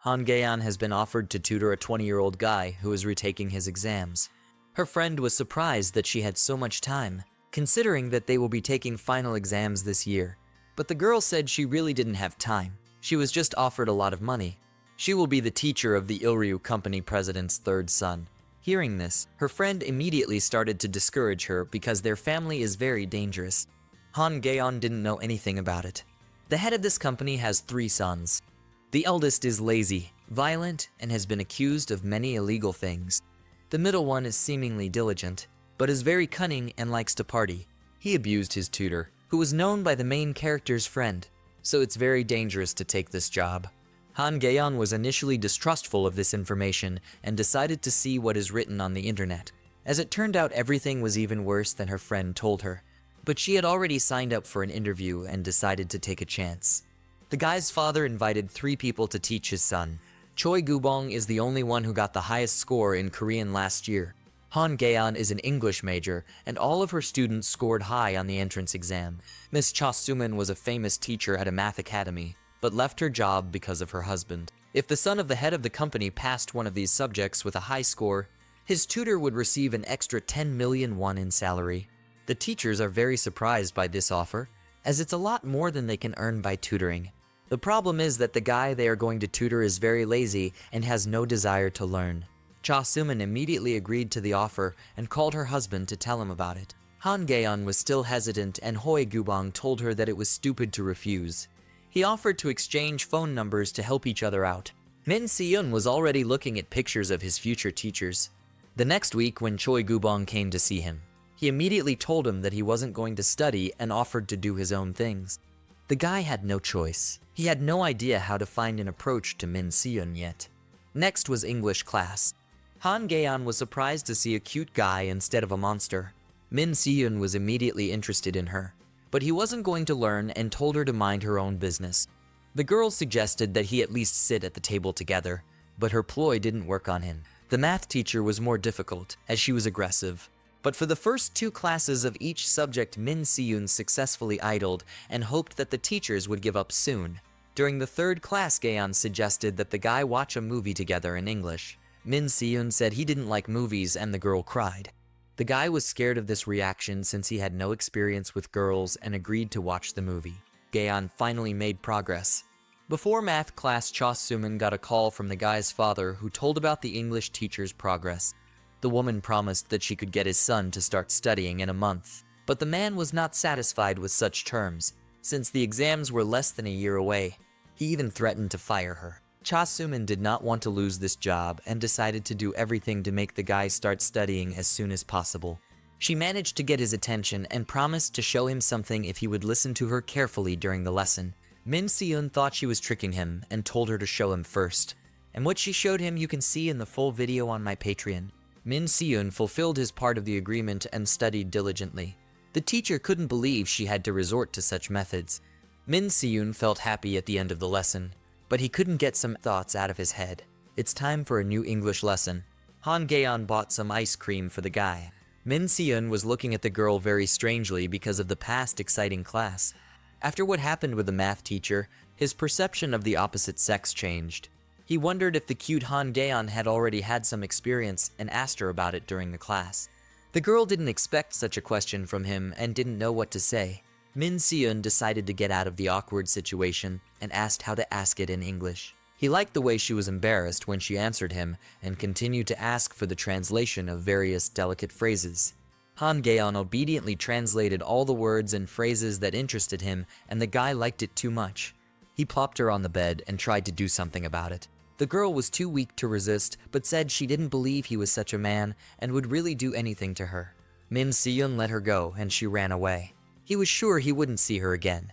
Han Gaeon has been offered to tutor a 20-year-old guy who is retaking his exams. Her friend was surprised that she had so much time, considering that they will be taking final exams this year. But the girl said she really didn't have time. She was just offered a lot of money. She will be the teacher of the Ilryu company president's third son. Hearing this, her friend immediately started to discourage her because their family is very dangerous. Han Gaeon didn't know anything about it. The head of this company has 3 sons. The eldest is lazy, violent, and has been accused of many illegal things. The middle one is seemingly diligent, but is very cunning and likes to party. He abused his tutor, who was known by the main character's friend, so it's very dangerous to take this job. Han Gaeon was initially distrustful of this information and decided to see what is written on the internet. As it turned out, everything was even worse than her friend told her. But she had already signed up for an interview and decided to take a chance. The guy's father invited 3 people to teach his son. Choi Gubong is the only one who got the highest score in Korean last year. Han Gaeon is an English major, and all of her students scored high on the entrance exam. Miss Cha Suman was a famous teacher at a math academy, but left her job because of her husband. If the son of the head of the company passed one of these subjects with a high score, his tutor would receive an extra 10 million won in salary. The teachers are very surprised by this offer, as it's a lot more than they can earn by tutoring. The problem is that the guy they are going to tutor is very lazy and has no desire to learn. Cha Suman immediately agreed to the offer and called her husband to tell him about it. Han Gaeon was still hesitant, and Hoi Gubong told her that it was stupid to refuse. He offered to exchange phone numbers to help each other out. Min Si-eun was already looking at pictures of his future teachers. The next week, when Choi Gubong came to see him, he immediately told him that he wasn't going to study and offered to do his own things. The guy had no choice. He had no idea how to find an approach to Min Si-eun yet. Next was English class. Han Gaeon was surprised to see a cute guy instead of a monster. Min Si-eun was immediately interested in her, but he wasn't going to learn and told her to mind her own business. The girl suggested that he at least sit at the table together, but her ploy didn't work on him. The math teacher was more difficult, as she was aggressive. But for the first 2 classes of each subject, Min Si-eun successfully idled and hoped that the teachers would give up soon. During the 3rd class, Gaeon suggested that the guy watch a movie together in English. Min Si-eun said he didn't like movies, and the girl cried. The guy was scared of this reaction since he had no experience with girls and agreed to watch the movie. Gaeon finally made progress. Before math class, Cha Suman got a call from the guy's father, who told about the English teacher's progress. The woman promised that she could get his son to start studying in a month. But the man was not satisfied with such terms, since the exams were less than a year away. He even threatened to fire her. Cha Suman did not want to lose this job and decided to do everything to make the guy start studying as soon as possible. She managed to get his attention and promised to show him something if he would listen to her carefully during the lesson. Min Si-eun thought she was tricking him and told her to show him first. And what she showed him you can see in the full video on my Patreon. Min Si-eun fulfilled his part of the agreement and studied diligently. The teacher couldn't believe she had to resort to such methods. Min Si-eun felt happy at the end of the lesson, but he couldn't get some thoughts out of his head. It's time for a new English lesson. Han Gaeon bought some ice cream for the guy. Min Si-eun was looking at the girl very strangely because of the past exciting class. After what happened with the math teacher, his perception of the opposite sex changed. He wondered if the cute Han Gaeon had already had some experience and asked her about it during the class. The girl didn't expect such a question from him and didn't know what to say. Min Si-eun decided to get out of the awkward situation and asked how to ask it in English. He liked the way she was embarrassed when she answered him and continued to ask for the translation of various delicate phrases. Han Gaeon obediently translated all the words and phrases that interested him, and the guy liked it too much. He plopped her on the bed and tried to do something about it. The girl was too weak to resist, but said she didn't believe he was such a man and would really do anything to her. Min Si-eun let her go and she ran away. He was sure he wouldn't see her again.